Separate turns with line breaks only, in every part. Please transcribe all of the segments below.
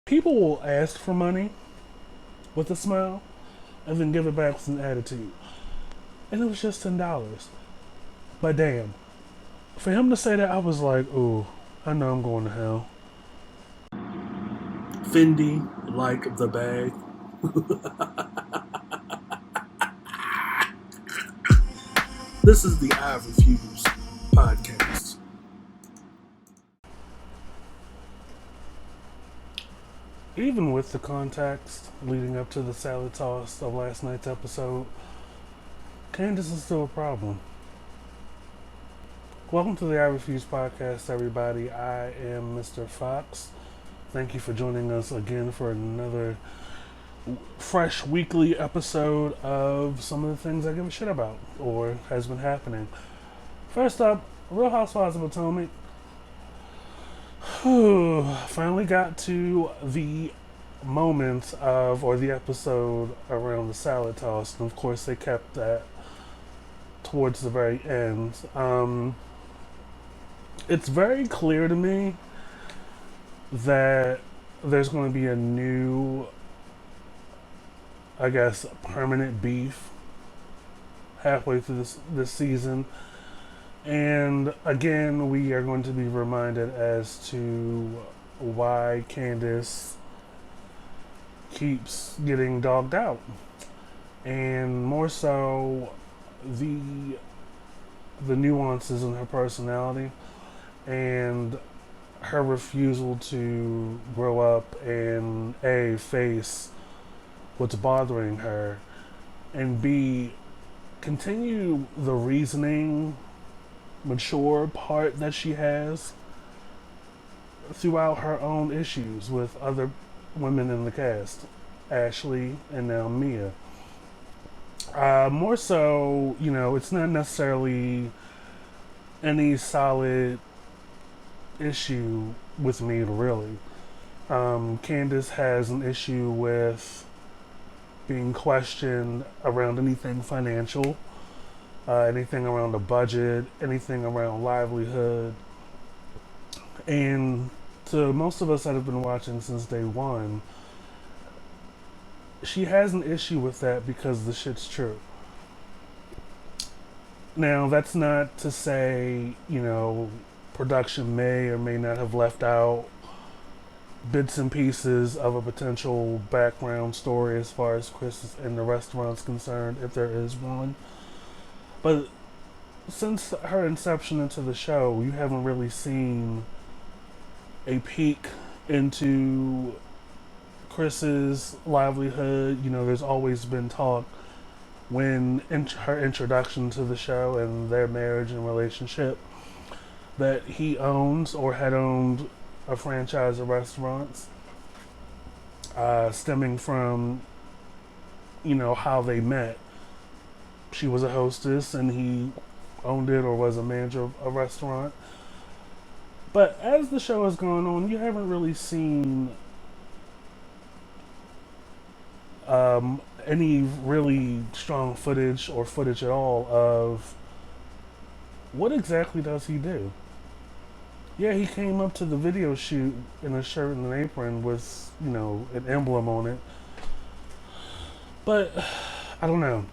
People will ask for money with a smile and then give it back with an attitude. And it was just $10. But damn, for him to say that, I was like, ooh, I know I'm going to hell. Fendi, like the bag. This is the I Refuse podcast. Even with the context leading up to the salad toss of last night's episode, Candiace is still a problem. Welcome to the I Refuse podcast, everybody. I am Mr. Fox. Thank you for joining us again for another fresh weekly episode of some of the things I give a shit about or has been happening. First up, Real Housewives of Potomac. Finally got to the moment of, or the episode around the salad toss, and of course they kept that towards the very end. It's very clear to me that there's going to be a new, I guess, permanent beef halfway through this season. And again, we are going to be reminded as to why Candiace keeps getting dogged out. And more so, the nuances in her personality and her refusal to grow up and A, face what's bothering her, and B, continue the reasoning, mature part that she has throughout her own issues with other women in the cast, Ashley and now Mia. More so, it's not necessarily any solid issue with me, really. Candiace has an issue with being questioned around anything financial, anything around the budget, anything around livelihood. And to most of us that have been watching since day one, she has an issue with that because the shit's true. Now, that's not to say, production may or may not have left out bits and pieces of a potential background story as far as Chris and the restaurant's concerned, if there is one. But since her inception into the show, you haven't really seen a peek into Chris's livelihood. There's always been talk when her introduction to the show and their marriage and relationship that he owns or had owned a franchise of restaurants, stemming from, how they met. She was a hostess and he owned it or was a manager of a restaurant. But as the show has gone on, you haven't really seen any really strong footage or footage at all of what exactly does he do. Yeah, he came up to the video shoot in a shirt and an apron with, an emblem on it. But, I don't know.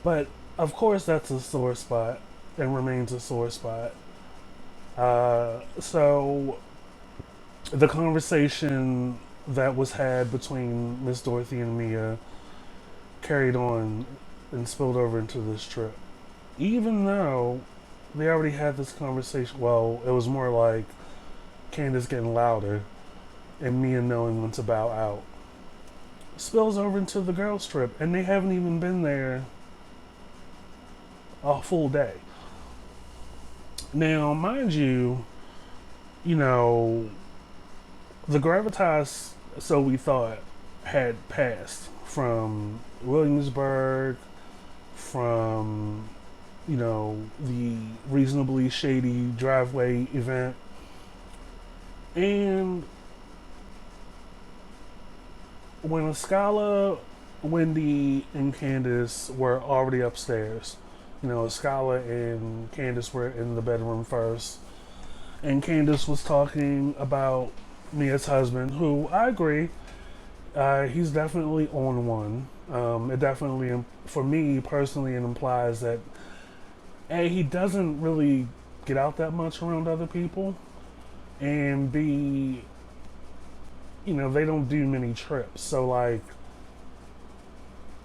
But, of course, that's a sore spot and remains a sore spot. So, the conversation that was had between Miss Dorothy and Mia carried on and spilled over into this trip. Even though they already had this conversation, well, it was more like Candiace getting louder and Mia knowing when to bow out. Spills over into the girls' trip, and they haven't even been there a full day. Now, mind you, the gravitas, so we thought, had passed from Williamsburg, from, the reasonably shady driveway event. And when Escala, Wendy, and Candiace were already upstairs, Escala and Candiace were in the bedroom first, and Candiace was talking about Mia's husband, who I agree, he's definitely on one. It definitely, for me personally, it implies that A, he doesn't really get out that much around other people, and B, they don't do many trips. So, like,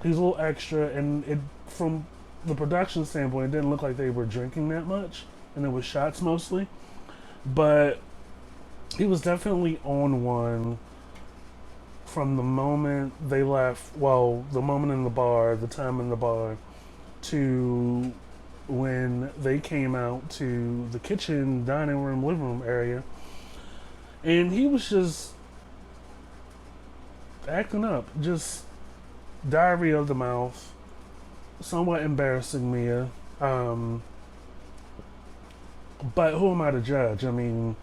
he's a little extra, and from the production standpoint, it didn't look like they were drinking that much, and it was shots mostly. But he was definitely on one from the moment they left. Well, the moment in the bar, the time in the bar, to when they came out to the kitchen, dining room, living room area, and he was just acting up, just diarrhea of the mouth, somewhat embarrassing Mia. Um, but who am I to judge? I mean,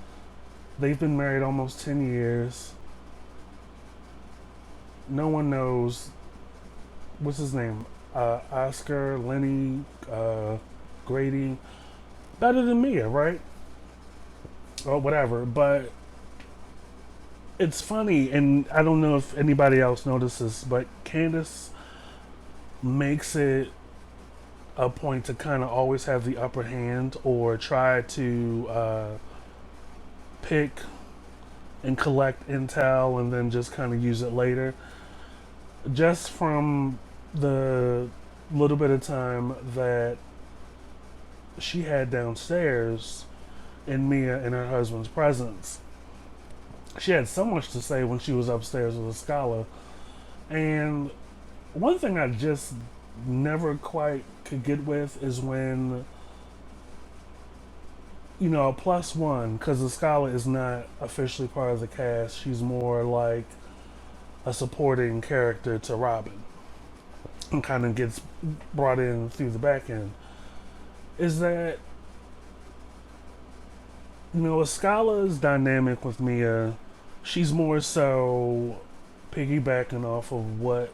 they've been married almost 10 years. No one knows what's his name, Oscar, Lenny, Grady, better than Mia, right? Or whatever. But it's funny, and I don't know if anybody else notices, but Candiace makes it a point to kind of always have the upper hand or try to pick and collect intel and then just kind of use it later. Just from the little bit of time that she had downstairs in Mia and her husband's presence, she had so much to say when she was upstairs with a scholar. And one thing I just never quite could get with is when, a plus one, because the scholar is not officially part of the cast. She's more like a supporting character to Robin and kind of gets brought in through the back end. Is that, Escala's dynamic with Mia, she's more so piggybacking off of what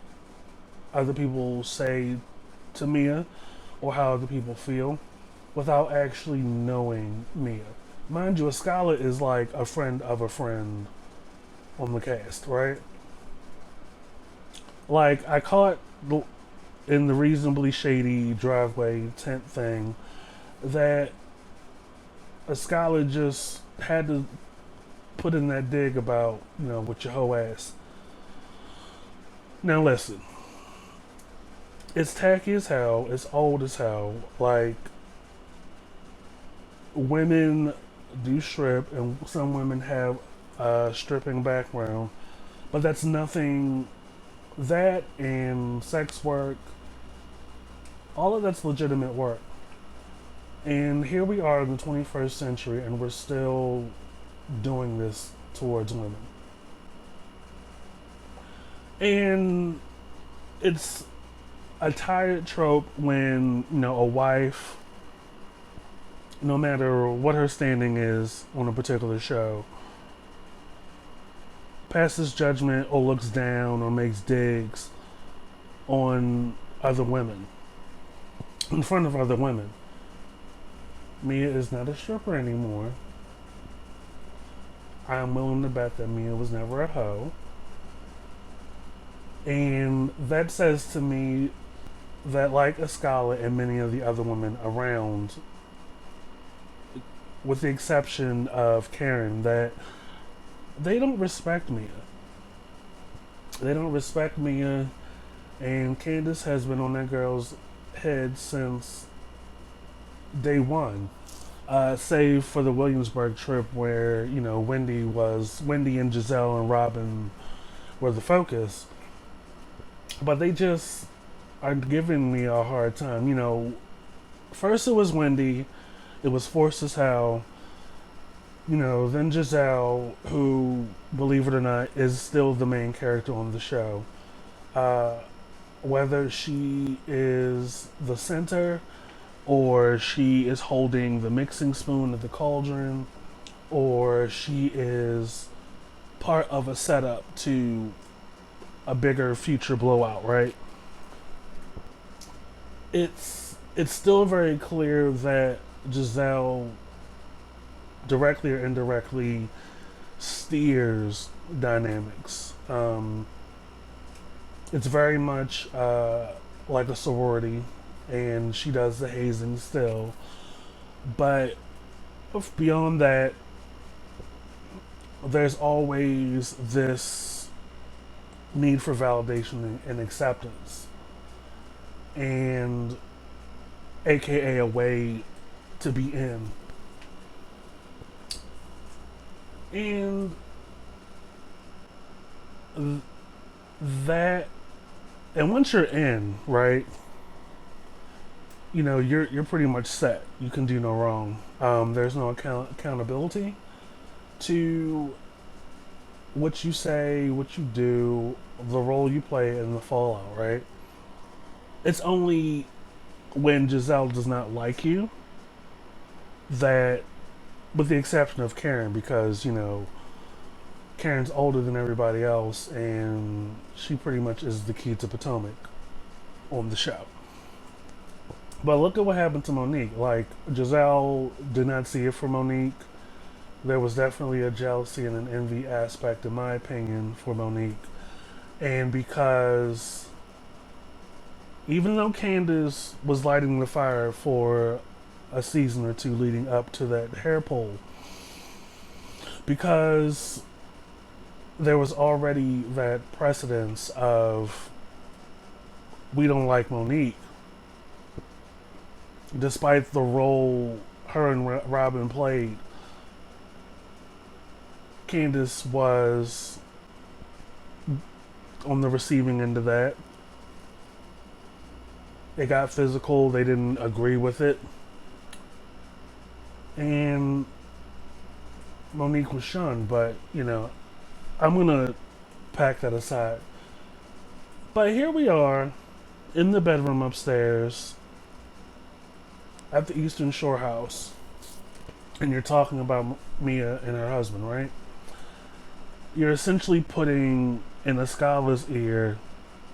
other people say to Mia or how other people feel without actually knowing Mia. Mind you, Escala is like a friend of a friend on the cast, right? Like, I caught in the reasonably shady driveway tent thing that Escala just had to put in that dig about, with your hoe ass. Now listen, it's tacky as hell, it's old as hell. Like, women do strip, and some women have a stripping background, but that's nothing. That and sex work, all of that's legitimate work. And here we are in the 21st century, and we're still doing this towards women. And it's a tired trope when, a wife, no matter what her standing is on a particular show, passes judgment or looks down or makes digs on other women in front of other women. Mia is not a stripper anymore. I am willing to bet that Mia was never a hoe. And that says to me that, like Escala and many of the other women around, with the exception of Karen, that they don't respect Mia. They don't respect Mia, and Candiace has been on that girl's head since day one. Save for the Williamsburg trip where, Wendy and Giselle and Robin were the focus. But they just are giving me a hard time. First it was Wendy, it was forced as hell. Then Giselle, who, believe it or not, is still the main character on the show. Whether she is the center, or she is holding the mixing spoon of the cauldron, or she is part of a setup to a bigger future blowout, right? It's still very clear that Giselle, directly or indirectly, steers dynamics. It's very much like a sorority, and she does the hazing still. But beyond that, there's always this need for validation and acceptance, and AKA a way to be in. And that, and once you're in, right, you're pretty much set. You can do no wrong. There's no accountability to what you say, what you do, the role you play, and the fallout, right? It's only when Giselle does not like you that, with the exception of Karen, because, Karen's older than everybody else, and she pretty much is the key to Potomac on the show. But look at what happened to Monique. Like, Giselle did not see it for Monique. There was definitely a jealousy and an envy aspect, in my opinion, for Monique. And because even though Candiace was lighting the fire for a season or two leading up to that hair pull, because there was already that precedence of we don't like Monique, despite the role her and Robin played. Candiace was on the receiving end of that. It got physical. They didn't agree with it. And Monique was shunned, but, I'm going to pack that aside. But here we are in the bedroom upstairs at the Eastern Shore house. And you're talking about Mia and her husband, right? You're essentially putting in Escala's ear,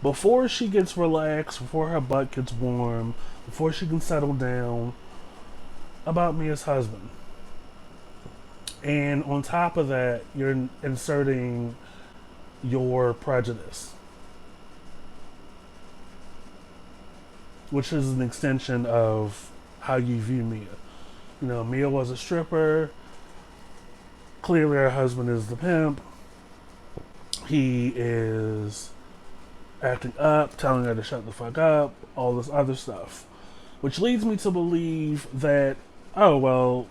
before she gets relaxed, before her butt gets warm, before she can settle down, about Mia's husband. And on top of that, you're inserting your prejudice, which is an extension of how you view Mia. Mia was a stripper. Clearly, her husband is the pimp. He is acting up, telling her to shut the fuck up, all this other stuff. Which leads me to believe that, oh, well,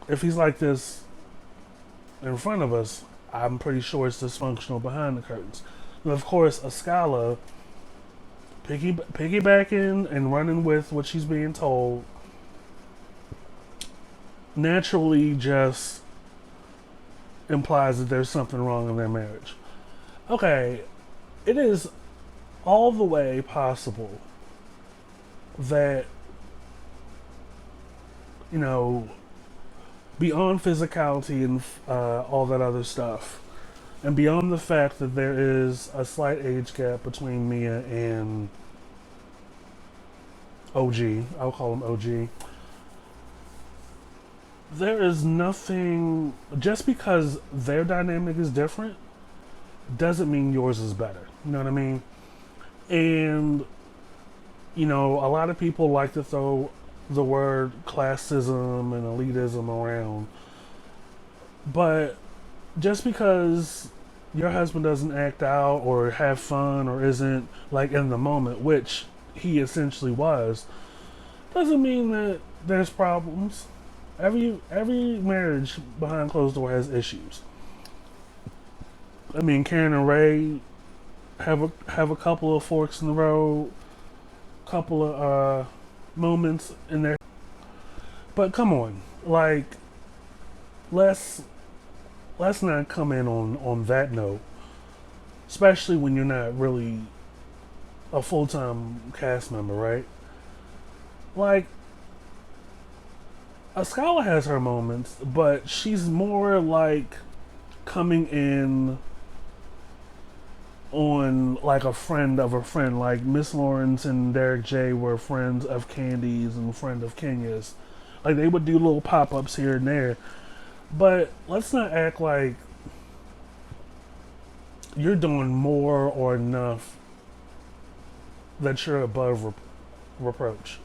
if he's like this in front of us, I'm pretty sure it's dysfunctional behind the curtains. And of course, Escala, piggybacking and running with what she's being told, naturally just implies that there's something wrong in their marriage. Okay, it is all the way possible that, beyond physicality and all that other stuff, and beyond the fact that there is a slight age gap between Mia and OG, I'll call him OG, there is nothing, just because their dynamic is different, doesn't mean yours is better. You know what I mean? And, a lot of people like to throw the word classism and elitism around. But just because your husband doesn't act out or have fun or isn't like in the moment, which he essentially was, doesn't mean that there's problems. Every marriage behind closed door has issues. I mean, Karen and Ray have a couple of forks in the road, couple of moments in there. But come on, like, let's not come in on that note, especially when you're not really a full-time cast member, right? Like, Escala has her moments, but she's more like coming in on like a friend of a friend. Like Miss Lawrence and Derek J were friends of Candiace and friend of Candiace. Like they would do little pop-ups here and there, But let's not act like you're doing more or enough that you're above reproach.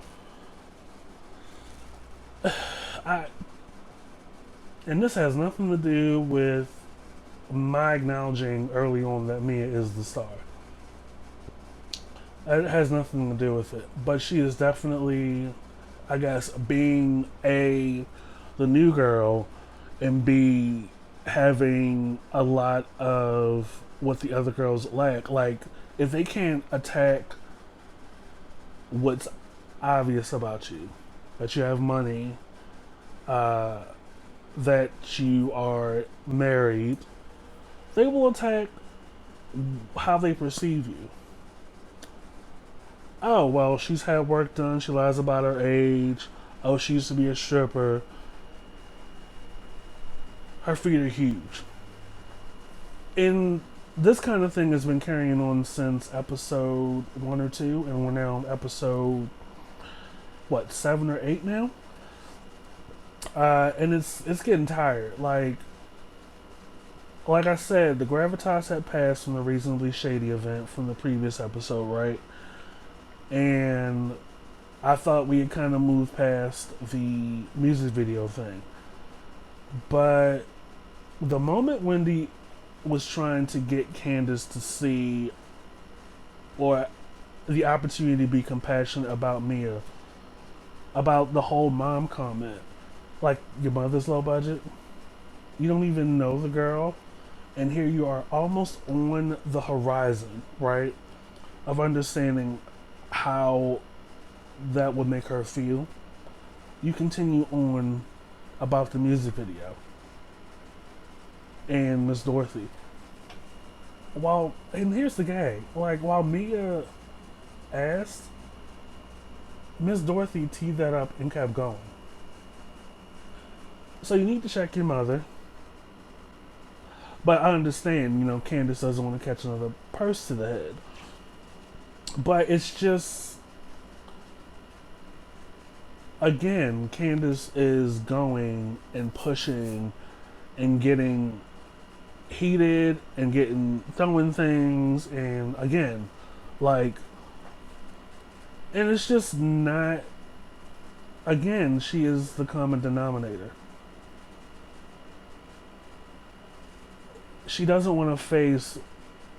I and this has nothing to do with my acknowledging early on that Mia is the star. It has nothing to do with it. But she is definitely, I guess, being A, the new girl, and B, having a lot of what the other girls lack. Like, if they can't attack what's obvious about you, that you have money, uh, that you are married, they will attack how they perceive you. Oh, well, she's had work done. She lies about her age. Oh, she used to be a stripper. Her feet are huge. And this kind of thing has been carrying on since episode 1 or 2, and we're now on episode, what, 7 or 8 now? And it's getting tired. Like I said, the gravitas had passed from the reasonably shady event from the previous episode, right? And I thought we had kind of moved past the music video thing. But the moment Wendy was trying to get Candiace to see, or the opportunity to be compassionate about Mia, about the whole mom comment, like, your mother's low budget, you don't even know the girl, and here you are almost on the horizon, right, of understanding how that would make her feel. You continue on about the music video and Miss Dorothy. And here's the gag, like, while Mia asked, Miss Dorothy teed that up and kept going. So you need to check your mother. But I understand, Candiace doesn't want to catch another purse to the head. But it's just, again, Candiace is going and pushing and getting heated and throwing things, and again, like, and it's just not, again, she is the common denominator. She doesn't want to face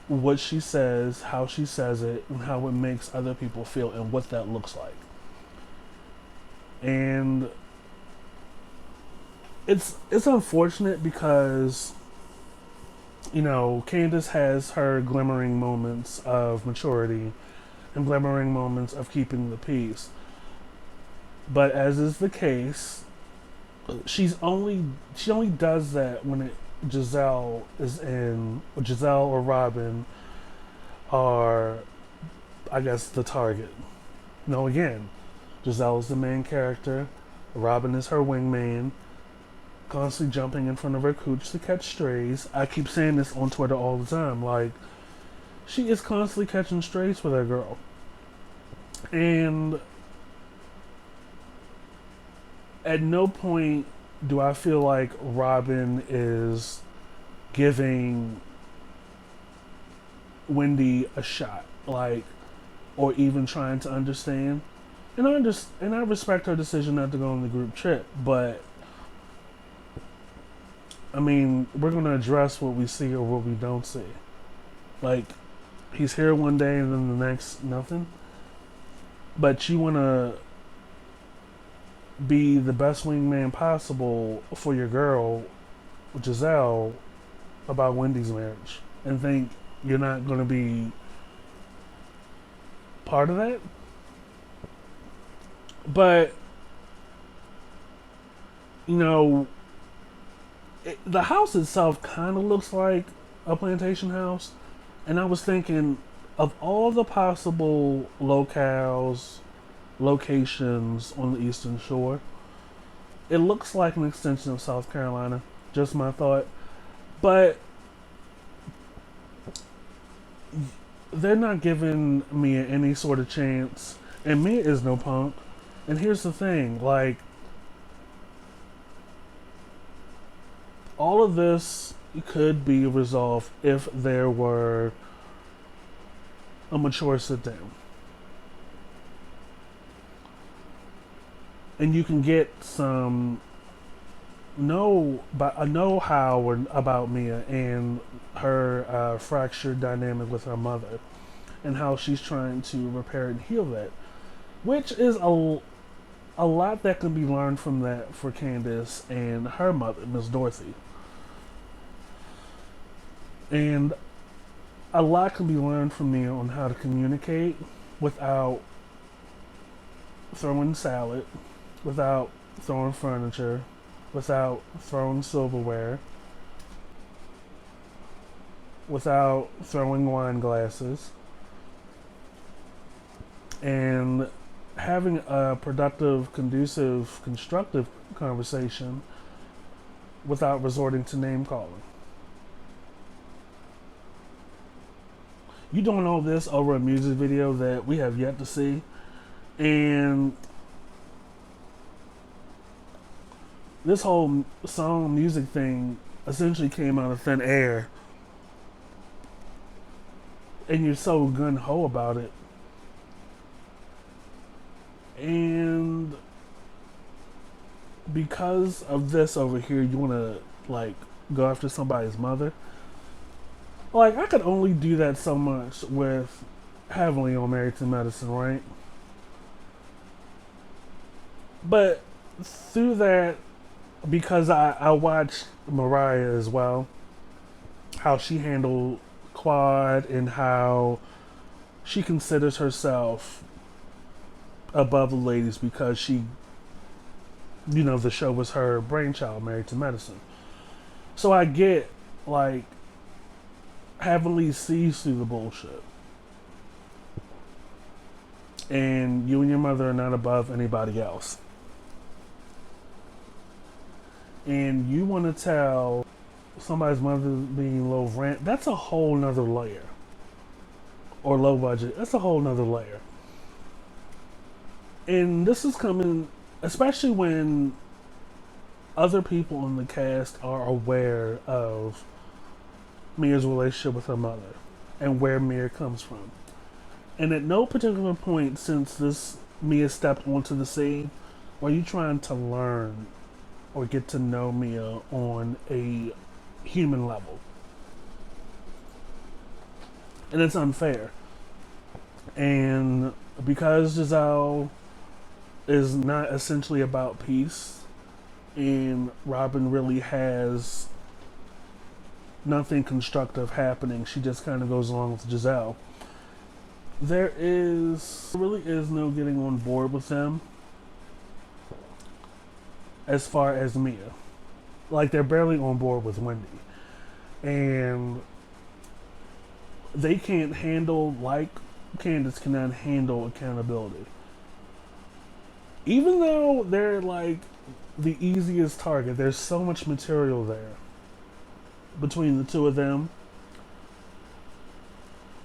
what she says, how she says it, and how it makes other people feel, and what that looks like. And it's unfortunate because, Candiace has her glimmering moments of maturity and glimmering moments of keeping the peace. But as is the case, she only does that when Giselle or Robin are, I guess, the target. No, again, Giselle is the main character. Robin is her wingman, constantly jumping in front of her cooch to catch strays. I keep saying this on Twitter all the time. Like, she is constantly catching strays for that girl. And at no point do I feel like Robin is giving Wendy a shot, like, or even trying to understand. And I respect her decision not to go on the group trip, but I mean, we're gonna address what we see or what we don't see. Like, he's here one day and then the next, nothing. But you wanna be the best wingman possible for your girl, Giselle, about Wendy's marriage, and think you're not gonna be part of that. But the house itself kind of looks like a plantation house, and I was thinking of all the possible locations on the Eastern Shore, it looks like an extension of South Carolina. Just my thought. But they're not giving Mia any sort of chance, and Mia is no punk. And here's the thing, like, all of this could be resolved if there were a mature sit down. And you can get some know-how about Mia and her fractured dynamic with her mother and how she's trying to repair and heal that, which is a lot that can be learned from that for Candiace and her mother, Miss Dorothy. And a lot can be learned from Mia on how to communicate without throwing salad, without throwing furniture, without throwing silverware, without throwing wine glasses, and having a productive, conducive, constructive conversation without resorting to name calling. You doing all this over a music video that we have yet to see, and this whole song music thing essentially came out of thin air, and you're so gun-ho about it. And because of this over here, you want to like go after somebody's mother. Like, I could only do that so much with Heavily on Married to Medicine, right? But through that, because I watched Mariah as well, how she handled Quad and how she considers herself above the ladies because she, the show was her brainchild, Married to Medicine. So I get, like, Heavenly sees through the bullshit. And you and your mother are not above anybody else. And you want to tell somebody's mother being low rent, that's a whole nother layer. Or low budget, that's a whole nother layer. And this is coming, especially when other people in the cast are aware of Mia's relationship with her mother and where Mia comes from. And at no particular point since this Mia stepped onto the scene are you trying to learn or get to know Mia on a human level. And it's unfair. And because Giselle is not essentially about peace, and Robin really has nothing constructive happening, she just kind of goes along with Giselle. There really is no getting on board with them as far as Mia. Like, they're barely on board with Wendy. And they can't handle, like Candiace cannot handle accountability. Even though they're like the easiest target, there's so much material there between the two of them.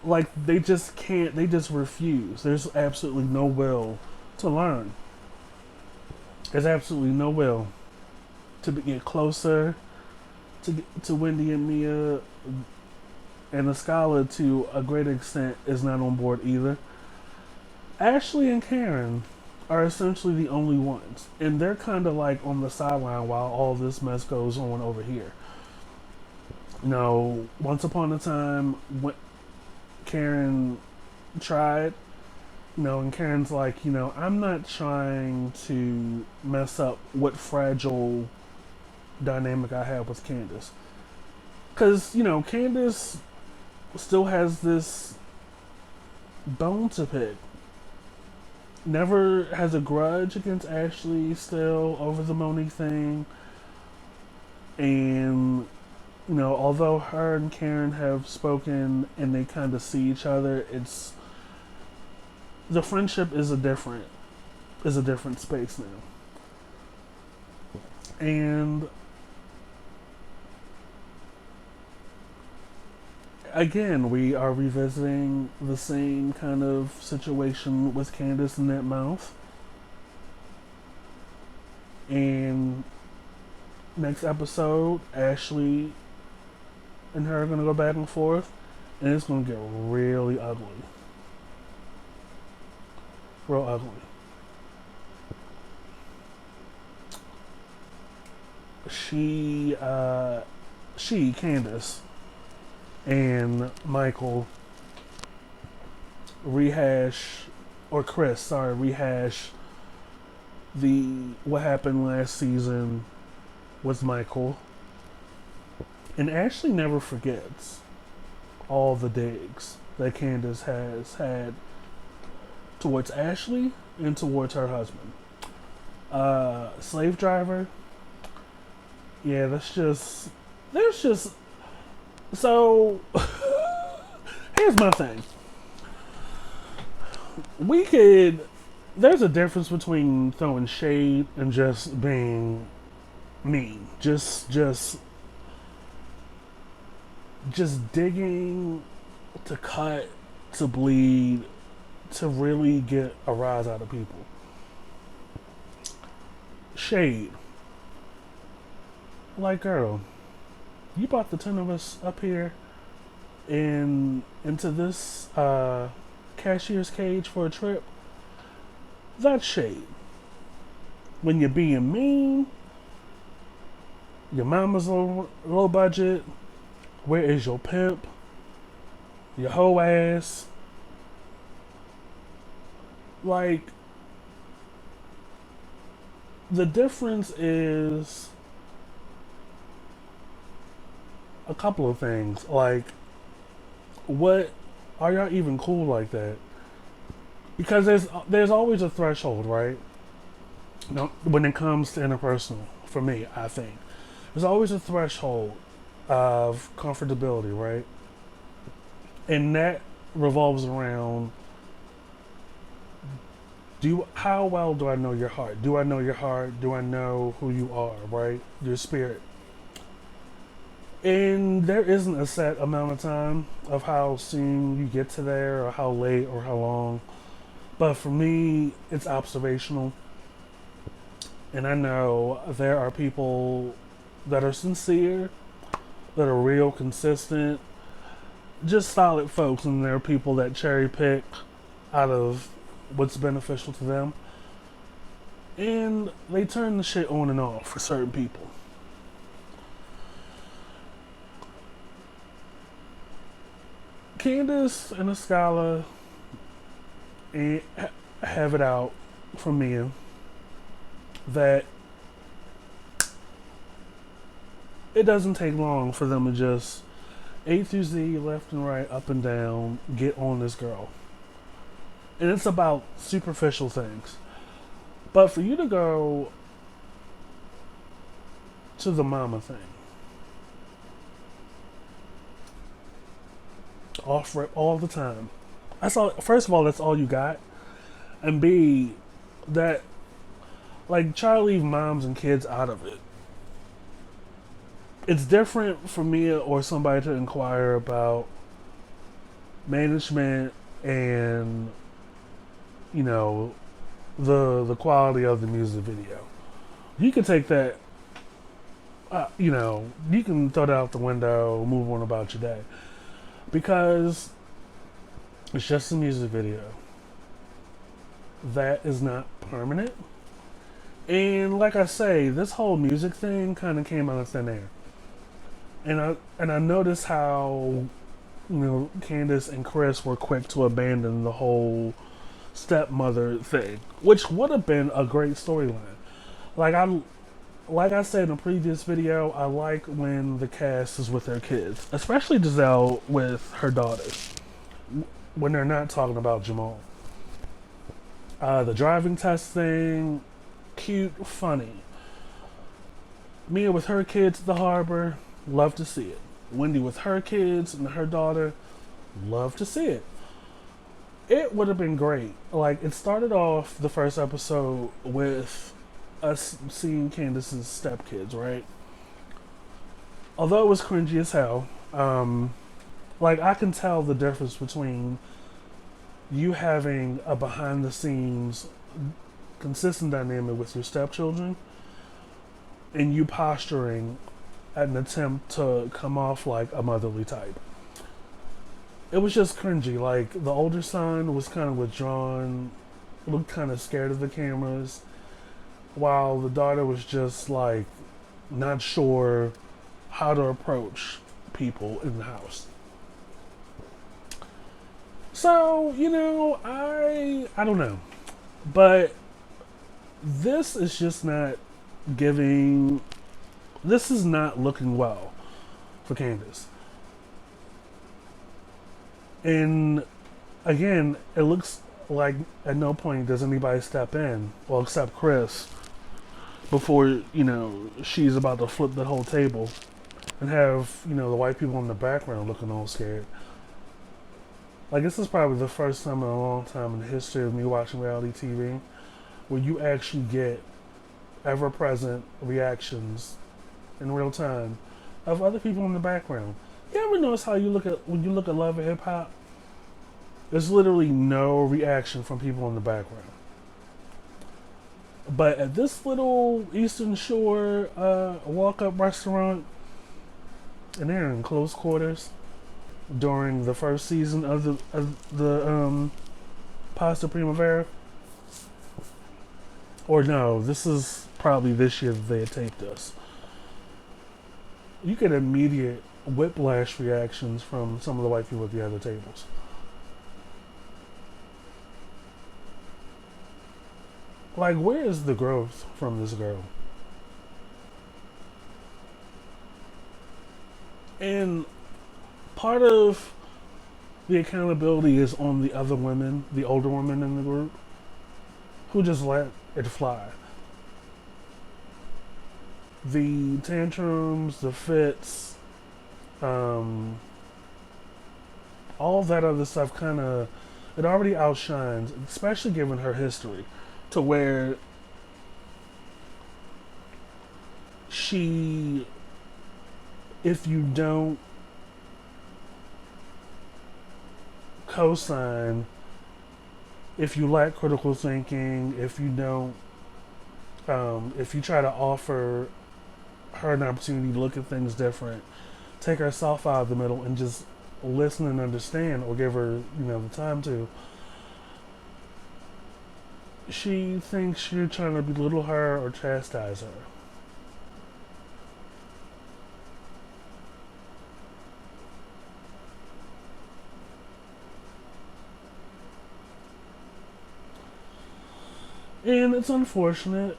Like, they just can't, they just refuse. There's absolutely no will to learn. There's absolutely no will to get closer to Wendy and Mia. And Escala, to a great extent, is not on board either. Ashley and Karen are essentially the only ones. And they're kind of like on the sideline while all this mess goes on over here. Once upon a time, when Karen tried, and Karen's like, I'm not trying to mess up what fragile dynamic I have with Candiace. Because, Candiace still has this bone to pick. Never has a grudge against Ashley still over the Monique thing. And, although her and Karen have spoken and they kind of see each other, the friendship is a different space now. And again, we are revisiting the same kind of situation with Candiace in that mouth. And next episode, Ashley and her are gonna go back and forth, and it's gonna get really ugly, real ugly. She, Candiace, and Michael rehash the what happened last season with Michael. And Ashley never forgets all the digs that Candiace has had towards Ashley and towards her husband. Slave driver. Yeah, there's just, so, here's my thing. There's a difference between throwing shade and just being mean. Just digging to cut, to bleed, to really get a rise out of people. Shade. Like, girl, you brought the 10 of us up here into this cashier's cage for a trip. That's shade. When you're being mean, your mama's low budget, where is your pimp, your hoe ass? Like, the difference is a couple of things. Like, what are y'all even cool like that? Because there's always a threshold, right? When it comes to interpersonal, for me, I think there's always a threshold of comfortability, right? And that revolves around, how well do I know your heart? Do I know your heart? Do I know who you are, right? Your spirit. And there isn't a set amount of time of how soon you get to there, or how late, or how long. But for me, it's observational. And I know there are people that are sincere, that are real, consistent, just solid folks. And there are people that cherry pick out of what's beneficial to them. And they turn the shit on and off for certain people. Candiace and Escala have it out from me that it doesn't take long for them to just A through Z, left and right, up and down, get on this girl. And it's about superficial things. But for you to go to the mama thing, off rip all the time. That's all. First of all, that's all you got, and B, that, like, try to leave moms and kids out of it. It's different for me or somebody to inquire about management and, you know, the quality of the music video. You can take that, you can throw that out the window, move on about your day. Because it's just a music video. That is not permanent. And like I say, this whole music thing kind of came out of thin air. And I noticed how, Candiace and Chris were quick to abandon the whole stepmother thing, which would have been a great storyline. Like I said in a previous video, I like when the cast is with their kids, especially Giselle with her daughters, when they're not talking about Jamal. The driving test thing, cute, funny. Mia with her kids at the harbor, love to see it. Wendy with her kids and her daughter, love to see it. It would have been great. Like, it started off the first episode with us seeing Candiace's stepkids, right? Although it was cringy as hell, I can tell the difference between you having a behind the scenes consistent dynamic with your stepchildren and you posturing at an attempt to come off like a motherly type. It was just cringy. Like, the older son was kind of withdrawn, looked kind of scared of the cameras, while the daughter was just like not sure how to approach people in the house. So, I don't know. But this is just not giving, this is not looking well for Candiace. And again, it looks like at no point does anybody step in, well, except Chris, before, she's about to flip the whole table and have, the white people in the background looking all scared. Like, this is probably the first time in a long time in the history of me watching reality TV where you actually get ever-present reactions in real time of other people in the background. You ever notice how when you look at Love and Hip Hop, there's literally no reaction from people in the background. But at this little Eastern Shore walk-up restaurant, and they're in close quarters during the first season of the Pasta Primavera. Or no, this is probably this year that they had taped this. You get immediate whiplash reactions from some of the white people at the other tables. Like, where is the growth from this girl? And part of the accountability is on the other women, the older women in the group, who just let it fly. The tantrums, the fits, all that other stuff it already outshines, especially given her history, to where if you don't co-sign, if you lack critical thinking, if you don't, if you try to offer her an opportunity to look at things different, take herself out of the middle and just listen and understand, or give her, the time to, she thinks you're trying to belittle her or chastise her. And it's unfortunate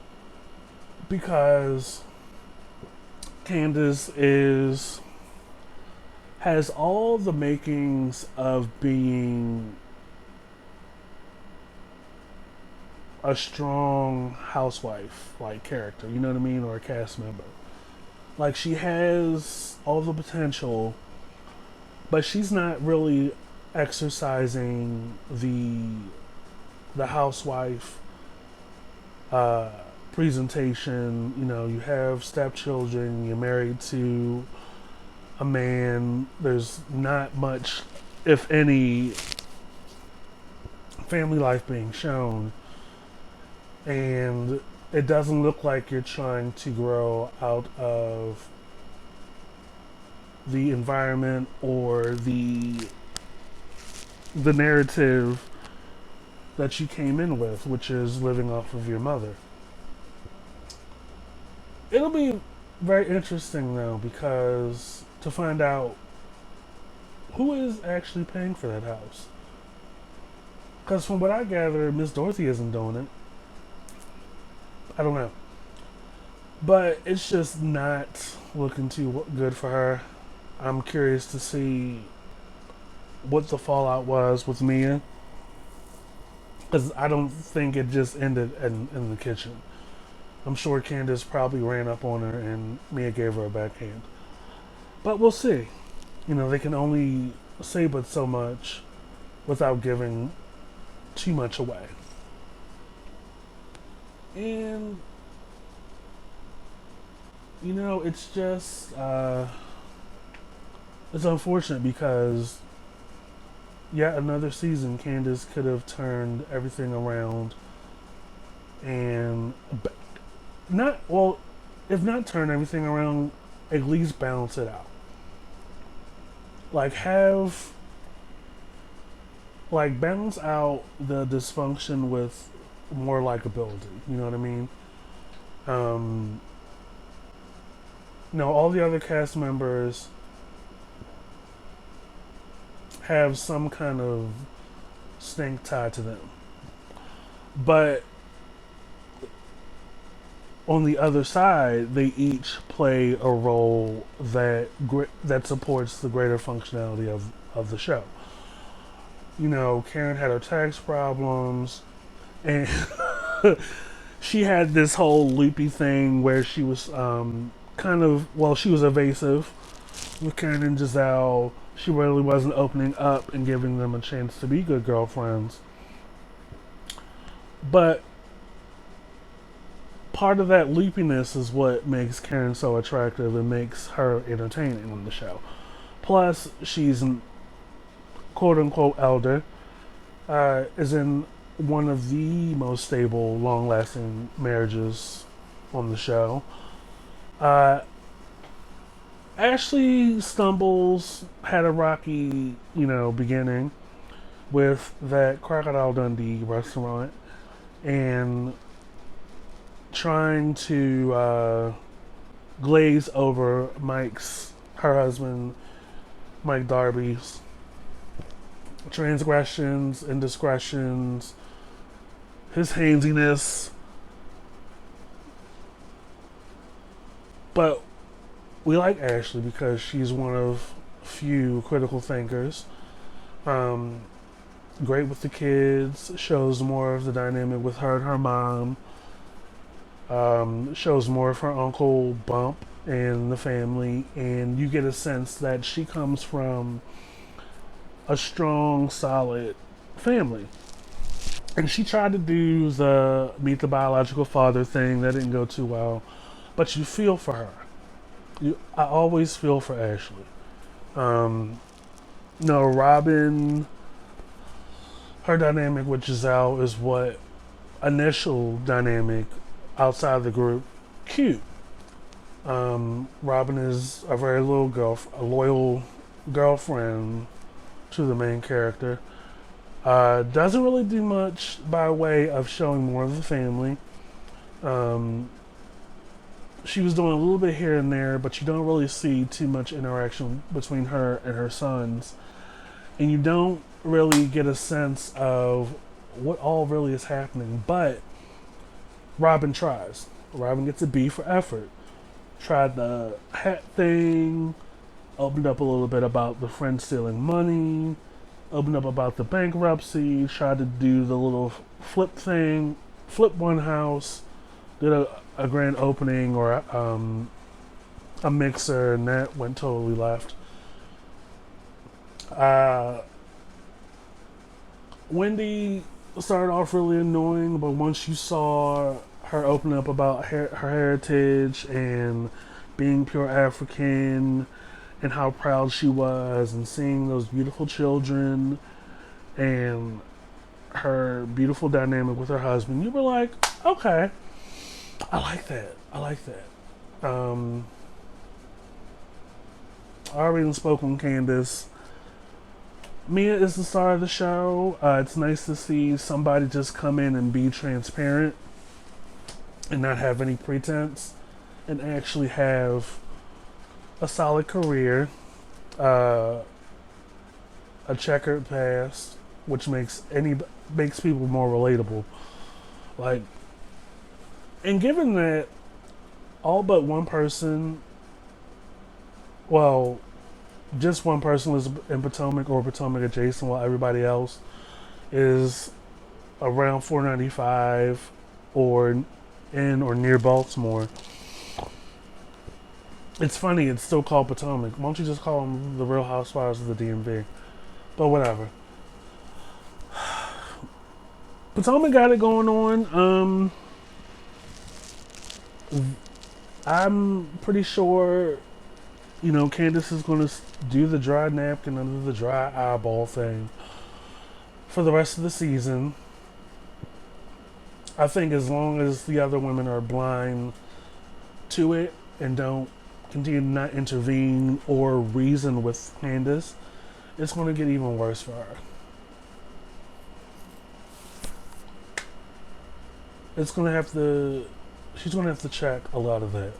because Candiace has all the makings of being a strong housewife like character, you know what I mean, or a cast member. Like, she has all the potential, but she's not really exercising the housewife presentation. You have stepchildren, you're married to a man, there's not much, if any, family life being shown, and it doesn't look like you're trying to grow out of the environment or the narrative that you came in with, which is living off of your mother. It'll be very interesting, though, because to find out who is actually paying for that house. Because from what I gather, Miss Dorothy isn't doing it. I don't know. But it's just not looking too good for her. I'm curious to see what the fallout was with Mia. Because I don't think it just ended in the kitchen. I'm sure Candiace probably ran up on her and Mia gave her a backhand. But we'll see. They can only say but so much without giving too much away. And, it's just, it's unfortunate because yet another season, Candiace could have turned everything around and if not turn everything around, at least balance it out. Like have like balance out the dysfunction with more likability. You know what I mean? Um, no, all the other cast members have some kind of stink tied to them, but on the other side, they each play a role that supports the greater functionality of the show. You know, Karen had her tax problems, and she had this whole loopy thing where she was she was evasive with Karen and Giselle. She really wasn't opening up and giving them a chance to be good girlfriends. But part of that loopiness is what makes Karen so attractive and makes her entertaining on the show. Plus, she's an quote unquote elder, is in one of the most stable, long lasting marriages on the show. Uh, Ashley stumbles, had a rocky, beginning with that Crocodile Dundee restaurant and trying to glaze over her husband, Mike Darby's transgressions, indiscretions, his handiness. But we like Ashley because she's one of few critical thinkers. Great with the kids, shows more of the dynamic with her and her mom. Shows more of her uncle Bump and the family, and you get a sense that she comes from a strong, solid family. And she tried to do the meet the biological father thing. That didn't go too well, but you feel for her. I always feel for Ashley. No, Robin, her dynamic with Giselle is what initial dynamic outside the group cute. Robin is a very a loyal girlfriend to the main character. Doesn't really do much by way of showing more of the family. She was doing a little bit here and there, but you don't really see too much interaction between her and her sons. And you don't really get a sense of what all really is happening. But Robin tries. Robin gets a B for effort. Tried the hat thing, opened up a little bit about the friend stealing money, opened up about the bankruptcy, tried to do the little flip thing, flip one house, did a grand opening or a mixer, and that went totally left. Wendy started off really annoying, but once you saw her open up about her heritage and being pure African and how proud she was and seeing those beautiful children and her beautiful dynamic with her husband, you were like, okay, I like that. I like that. I already spoke on Candiace. Mia is the star of the show. It's nice to see somebody just come in and be transparent and not have any pretense and actually have a solid career, a checkered past, which makes people more relatable. Like, and given that all but one person, well, just one person is in Potomac or Potomac adjacent, while everybody else is around 495 or in or near Baltimore. It's funny, it's still called Potomac. Why don't you just call them the Real Housewives of the DMV? But whatever. Potomac got it going on. I'm pretty sure, Candiace is going to do the dry napkin under the dry eyeball thing for the rest of the season. I think as long as the other women are blind to it and don't continue to not intervene or reason with Candiace, it's going to get even worse for her. It's going to have to, she's going to have to check a lot of that.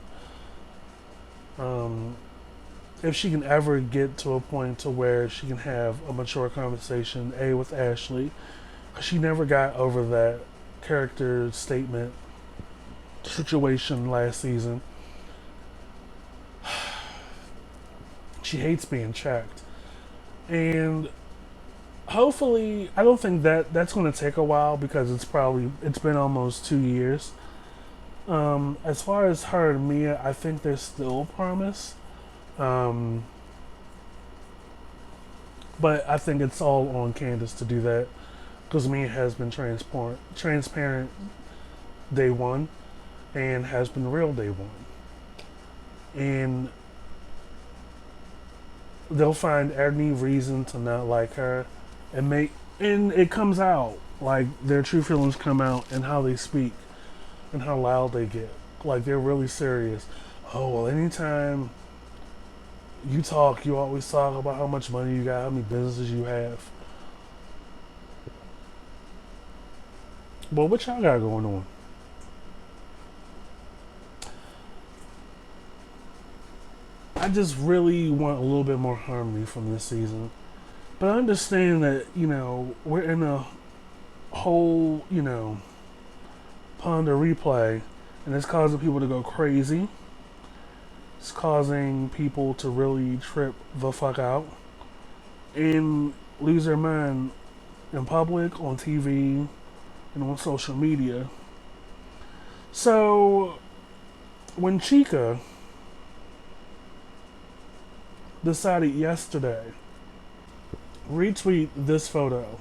If she can ever get to a point to where she can have a mature conversation, with Ashley, because she never got over that character statement situation last season. She hates being checked. And hopefully, I don't think that's going to take a while because it's been almost 2 years. As far as her and Mia, I think there's still promise. But I think it's all on Candiace to do that because Mia has been transparent day one and has been real day one. And they'll find any reason to not like her and it comes out, like their true feelings come out and how they speak and how loud they get. Like they're really serious. Oh well, anytime you talk, you always talk about how much money you got, how many businesses you have. Well, what y'all got going on? I just really want a little bit more harmony from this season. But I understand that, we're in a whole, pond of replay, and it's causing people to go crazy. It's causing people to really trip the fuck out and lose their mind in public, on TV, and on social media. So, when Chica decided yesterday retweet this photo,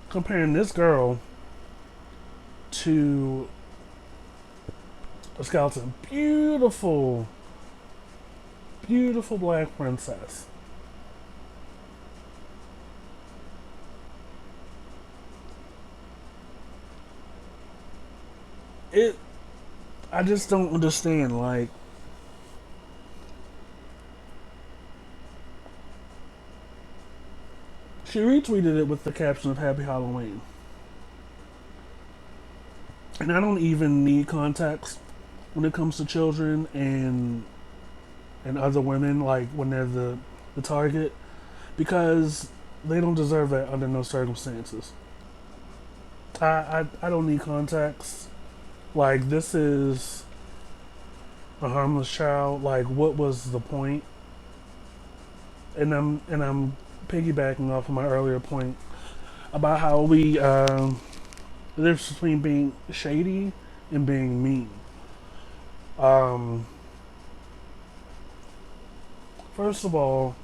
comparing this girl to a skeleton, beautiful black princess. I just don't understand, like, she retweeted it with the caption of Happy Halloween. And I don't even need context when it comes to children and other women, like when they're the target, because they don't deserve that under no circumstances. I don't need context. Like, this is a harmless child. Like, what was the point? And I'm piggybacking off of my earlier point about how the difference between being shady and being mean. First of all,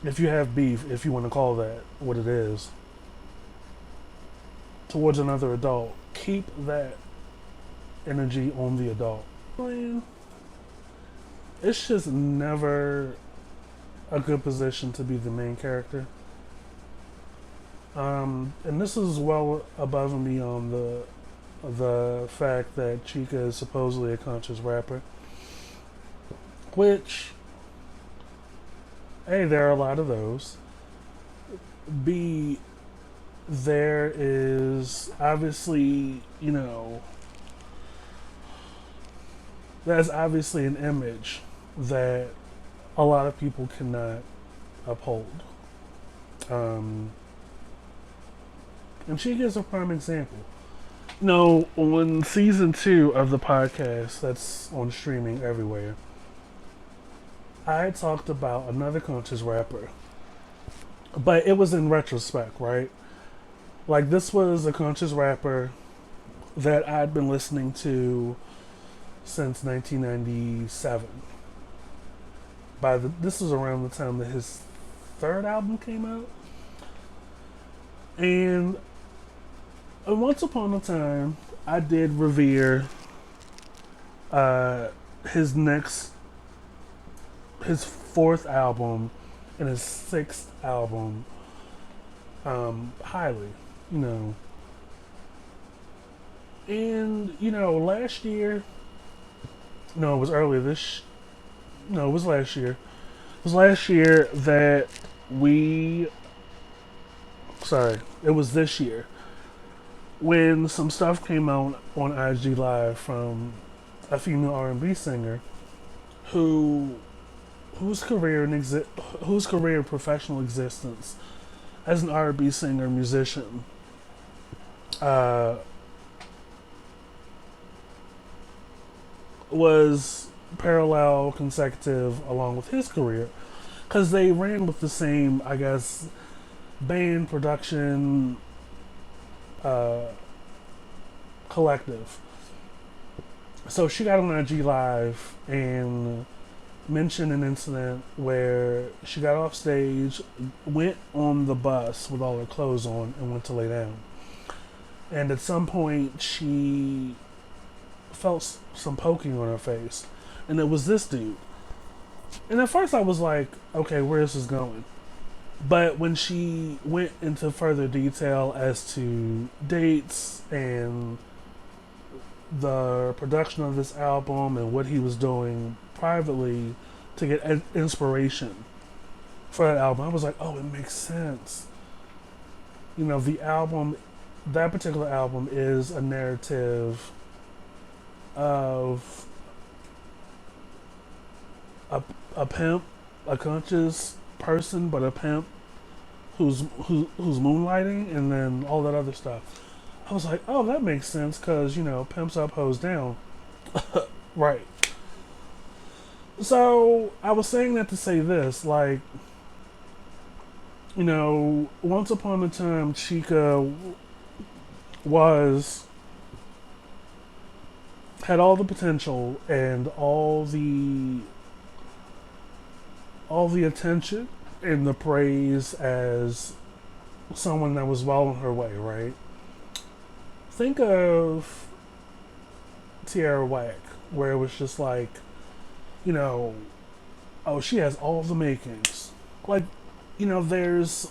if you have beef, if you want to call that what it is, towards another adult, keep that energy on the adult. It's just never a good position to be the main character. And this is well above and beyond the fact that Chica is supposedly a conscious rapper. Which, A, there are a lot of those. B, there is obviously, that's obviously an image that a lot of people cannot uphold. And she gives a prime example. On season 2 of the podcast that's on streaming everywhere, I talked about another conscious rapper. But it was in retrospect, right? Like, this was a conscious rapper that I'd been listening to since 1997. This was around the time that his third album came out. And once upon a time, I did revere his next, his fourth album and his sixth album highly, you know. And, you know, last year, no, it was earlier this, no, it was last year. It was last year that we, sorry, it was this year when some stuff came out on IG Live from a female R&B singer who whose career whose career professional existence as an R&B singer musician uh, was parallel consecutive along with his career because they ran with the same, I guess, band production uh, collective. So she got on IG Live and mentioned an incident where she got off stage, went on the bus with all her clothes on, and went to lay down. And at some point, she felt some poking on her face, and it was this dude. And at first, I was like, okay, where is this going? But when she went into further detail as to dates and the production of this album and what he was doing privately to get inspiration for that album, I was like, oh, it makes sense. You know, the album, that particular album is a narrative of a pimp, a conscious person, but a pimp who's moonlighting, and then all that other stuff. I was like, oh, that makes sense because, you know, pimps up, hoes down. Right. So I was saying that to say this, like, you know, once upon a time, Chica was had all the potential and all the attention and the praise as someone that was well on her way, right? Think of Tierra Whack, where it was just like, you know, oh, she has all the makings. Like, you know, there's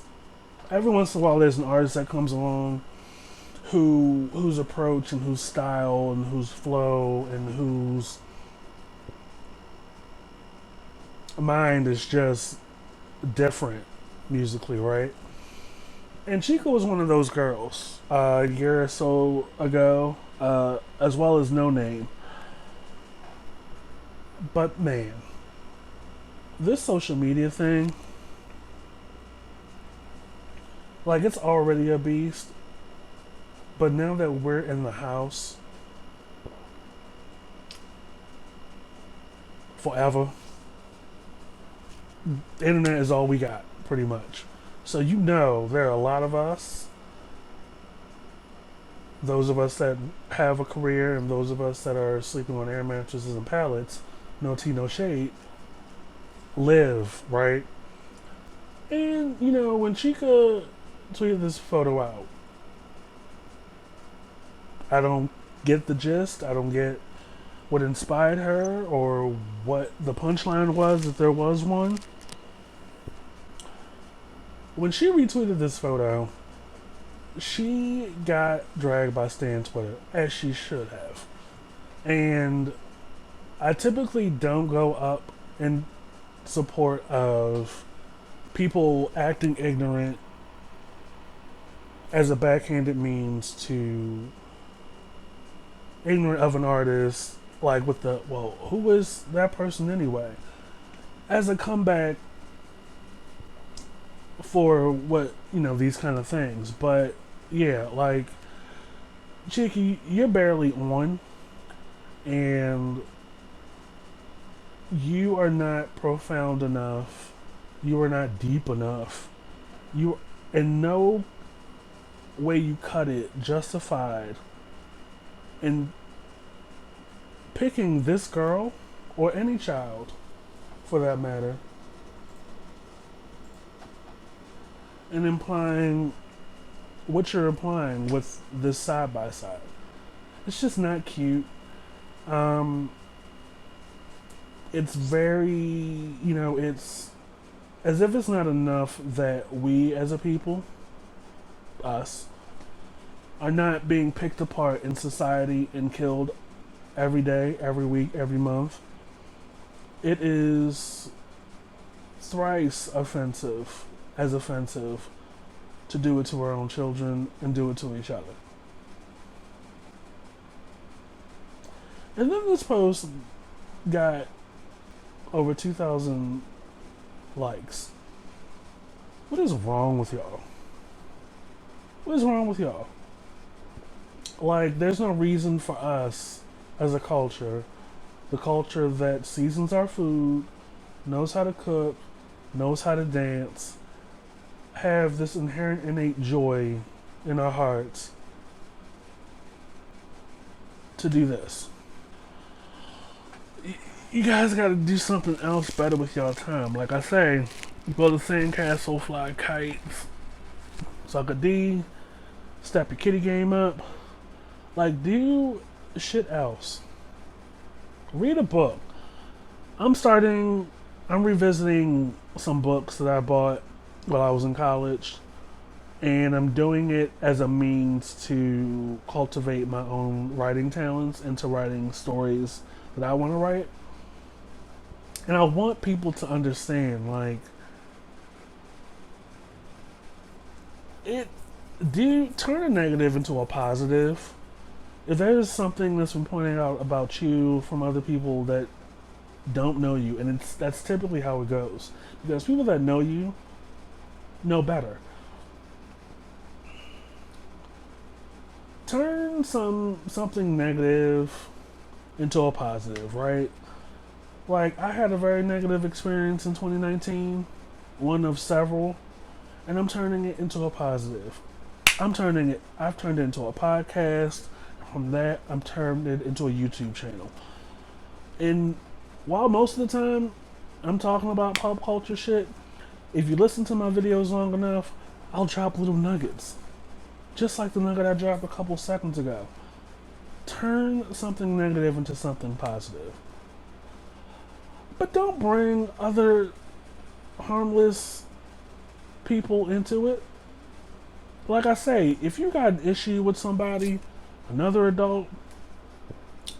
every once in a while there's an artist that comes along whose approach and whose style and whose flow and whose mind is just different musically, right? And Chica was one of those girls a year or so ago, as well as No Name. But man, this social media thing, like, it's already a beast. But now that we're in the house forever, the internet is all we got, pretty much. So you know there are a lot of us, those of us that have a career and those of us that are sleeping on air mattresses and pallets, no tea, no shade, live, right? And, you know, when Chica tweeted this photo out, I don't get the gist. I don't get what inspired her or what the punchline was, if there was one. When she retweeted this photo, she got dragged by Stan Twitter, as she should have. And I typically don't go up in support of people acting ignorant as a backhanded means to ignorant of an artist, like with the, well, who is that person anyway? As a comeback for what, you know, these kind of things. But yeah, like, Chicky, you're barely on, and you are not profound enough, you are not deep enough, you in no way you cut it justified in picking this girl or any child for that matter and implying what you're implying with this side by side. It's just not cute. it's very, it's as if it's not enough that we as a people, us, are not being picked apart in society and killed every day, every week, every month. It is thrice offensive to do it to our own children and do it to each other. And then this post got over 2,000 likes. What is wrong with y'all? What is wrong with y'all? Like, there's no reason for us as a culture, the culture that seasons our food, knows how to cook, knows how to dance, have this inherent innate joy in our hearts to do this. You guys gotta do something else better with y'all time. Like I say, go to the sandcastle, fly kites, suck a D, step your kitty game up. Like, do shit else. Read a book. I'm revisiting some books that I bought while I was in college, and I'm doing it as a means to cultivate my own writing talents and to writing stories that I want to write. And I want people to understand, like, turn a negative into a positive. If there's something that's been pointed out about you from other people that don't know you, and that's typically how it goes, because people that know you know better. Turn something negative into a positive, right? Like, I had a very negative experience in 2019, one of several, and I'm turning it into a positive. I've turned it into a podcast. From that, I'm turned it into a YouTube channel. And while most of the time I'm talking about pop culture shit, if you listen to my videos long enough, I'll drop little nuggets. Just like the nugget I dropped a couple seconds ago. Turn something negative into something positive. But don't bring other harmless people into it. Like I say, if you got an issue with somebody, another adult,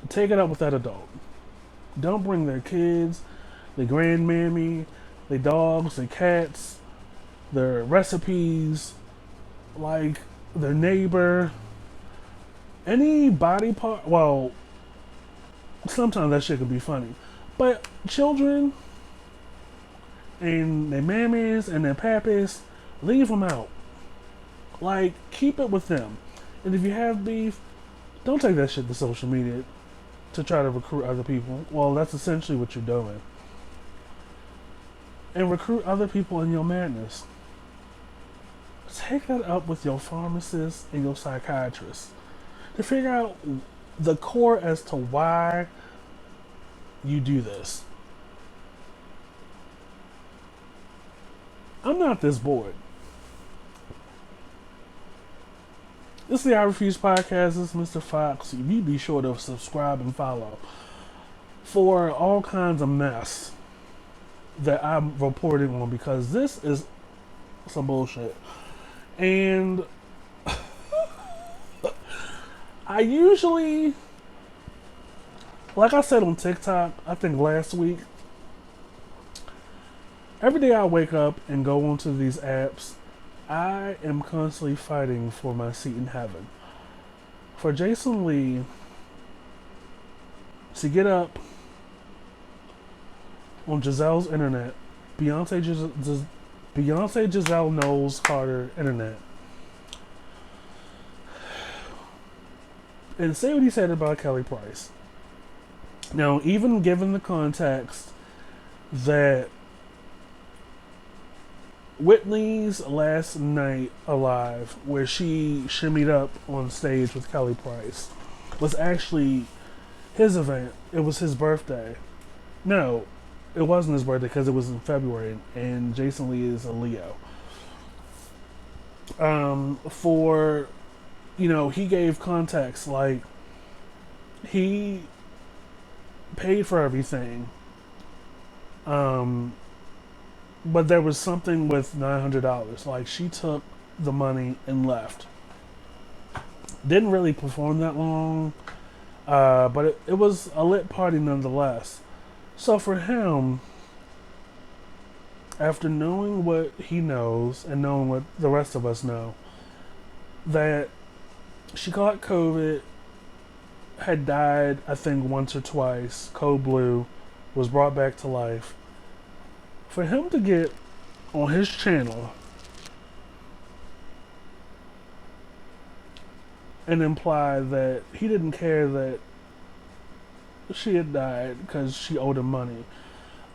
take it up with that adult. Don't bring their kids, their grandmammy, their dogs, their cats, their recipes, like their neighbor, any body part. Well, sometimes that shit can be funny, but children and their mammies and their pappies, leave them out. Like, keep it with them. And if you have beef, don't take that shit to social media to try to recruit other people. Well, that's essentially what you're doing. And recruit other people in your madness. Take that up with your pharmacist and your psychiatrist to figure out the core as to why you do this. I'm not this bored. This is the I Refuse podcast. This is Mr. Fox. You be sure to subscribe and follow for all kinds of mess that I'm reporting on, because this is some bullshit. And I usually, like I said on TikTok, I think last week, every day I wake up and go onto these apps, I am constantly fighting for my seat in heaven. For Jason Lee to get up on Giselle's internet, Beyonce Giselle Knowles Carter internet, and say what he said about Kelly Price. Now, even given the context that Whitney's last night alive, where she shimmied up on stage with Kelly Price, was actually his event. It was his birthday. No, it wasn't his birthday because it was in February, and Jason Lee is a Leo. He gave context, like, he paid for everything Um, but there was something with $900. Like she took the money and left. Didn't really perform that long, but it was a lit party nonetheless. So for him, after knowing what he knows and knowing what the rest of us know, that she caught COVID, had died, I think, once or twice, cold blue, was brought back to life. For him to get on his channel and imply that he didn't care that she had died because she owed him money,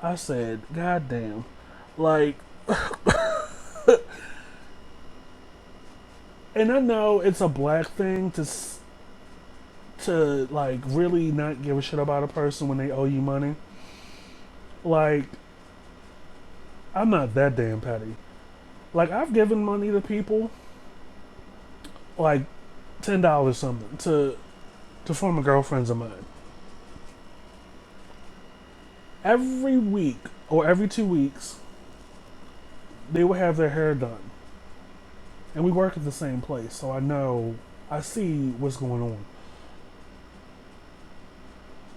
I said, God damn. Like, and I know it's a black thing to like really not give a shit about a person when they owe you money. Like, I'm not that damn petty. Like, I've given money to people, like $10 something, to former girlfriends of mine. Every week or every 2 weeks, they would have their hair done, and we work at the same place, so I see what's going on.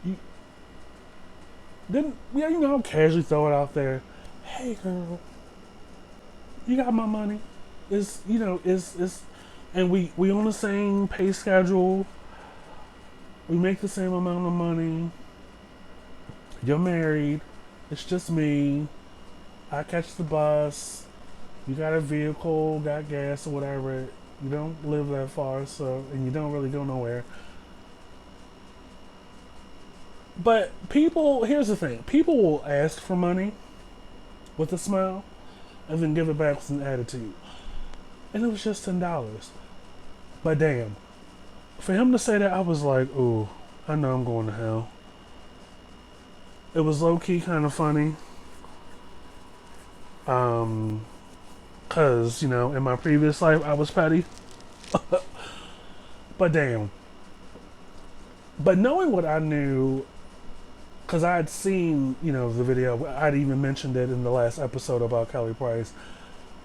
You didn't, yeah, casually throw it out there. Hey, girl, you got my money. It's and we on the same pay schedule. We make the same amount of money. You're married. It's just me. I catch the bus. You got a vehicle, got gas or whatever. You don't live that far, so, and you don't really go nowhere. But people, here's the thing: people will ask for money with a smile, and then give it back with an attitude. And it was just $10. But damn, for him to say that, I was like, ooh, I know I'm going to hell. It was low key kind of funny. Cause, in my previous life I was petty. But damn. But knowing what I knew, cause I had seen, the video, I'd even mentioned it in the last episode about Kelly Price.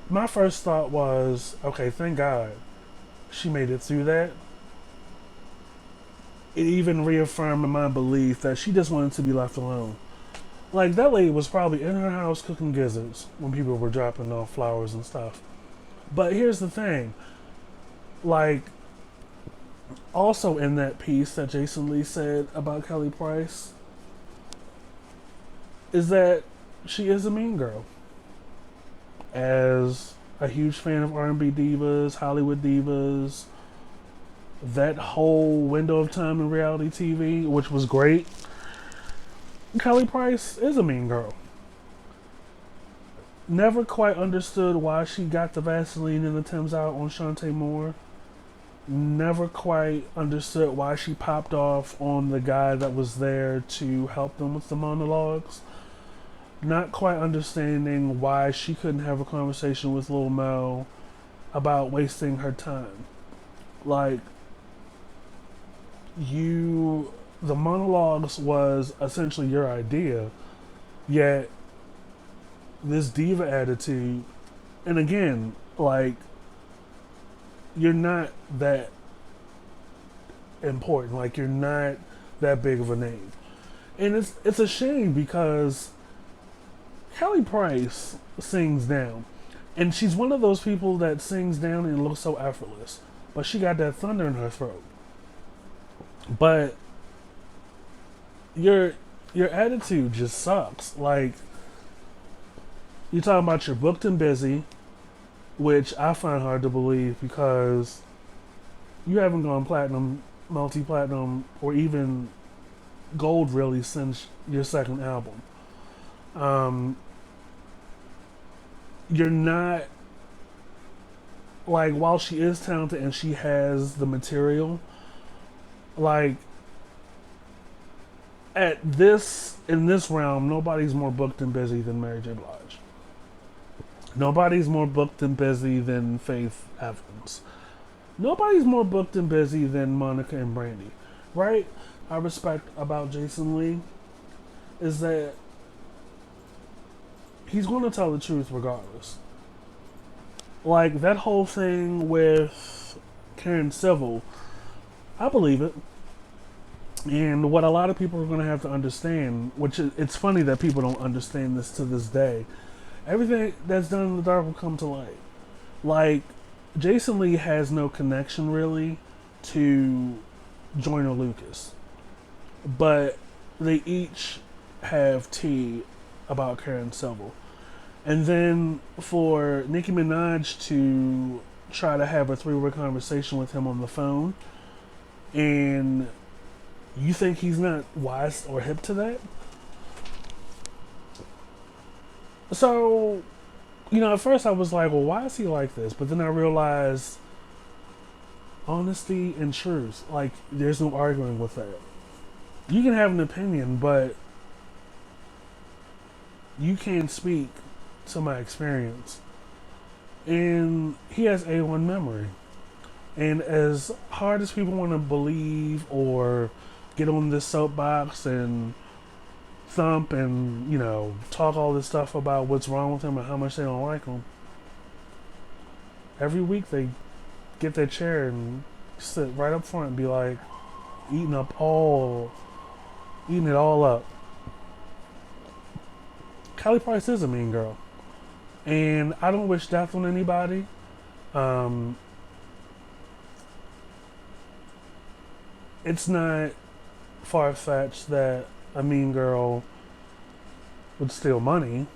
My first thought was, okay, thank God she made it through that. It even reaffirmed my belief that she just wanted to be left alone. Like, that lady was probably in her house cooking gizzards when people were dropping off flowers and stuff. But here's the thing. Like, also in that piece that Jason Lee said about Kelly Price, is that she is a mean girl. As a huge fan of R&B divas, Hollywood divas, that whole window of time in reality TV, which was great, Kelly Price is a mean girl. Never quite understood why she got the Vaseline and the Thames out on Shantae Moore. Never quite understood why she popped off on the guy that was there to help them with the monologues. Not quite understanding why she couldn't have a conversation with Lil Mel about wasting her time. Like, the monologues was essentially your idea, yet this diva attitude, and again, like, you're not that important, like, you're not that big of a name. And it's a shame because Kelly Price sings down, and she's one of those people that sings down and looks so effortless, but she got that thunder in her throat. But your attitude just sucks. Like, you're talking about you're booked and busy, which I find hard to believe because you haven't gone platinum, multi-platinum, or even gold really since your second album. You're not, like, while she is talented and she has the material, like, in this realm, nobody's more booked and busy than Mary J. Blige. Nobody's more booked and busy than Faith Evans. Nobody's more booked and busy than Monica and Brandy, right? I respect about Jason Lee is that he's going to tell the truth regardless. Like that whole thing with Karen Civil, I believe it. And what a lot of people are going to have to understand, which it's funny that people don't understand this to this day, everything that's done in the dark will come to light. Like, Jason Lee has no connection really to Joyner Lucas, but they each have tea about Karen Civil. And then for Nicki Minaj to try to have a three-way conversation with him on the phone, and you think he's not wise or hip to that? So, at first I was like, well, why is he like this? But then I realized honesty and truth. Like, there's no arguing with that. You can have an opinion, but you can't speak to my experience. And he has A1 memory. And as hard as people want to believe or get on this soapbox and thump and, talk all this stuff about what's wrong with him and how much they don't like him, every week they get their chair and sit right up front and be like, eating it all up. Kelly Price is a mean girl. And I don't wish death on anybody. It's not far-fetched that a mean girl would steal money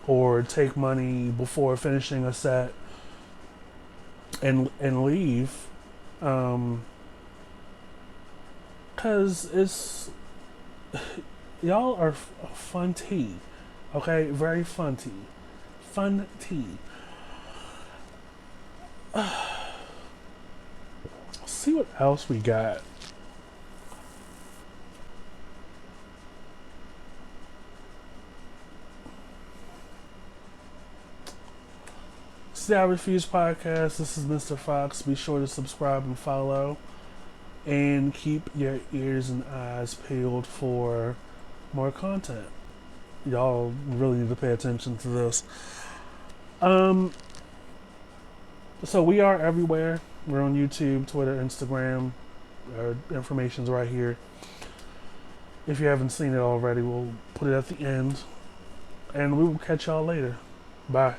or take money before finishing a set and leave. Because it's... Y'all are fun tea. Okay? Very fun tea. Fun tea. Let's see what else we got. It's the I Refuse podcast. This is Mr. Fox. Be sure to subscribe and follow. And keep your ears and eyes peeled for more content. Y'all really need to pay attention to this. So we are everywhere. We're on YouTube, Twitter, Instagram. Our information's right here. If you haven't seen it already, we'll put it at the end. And we will catch y'all later. Bye.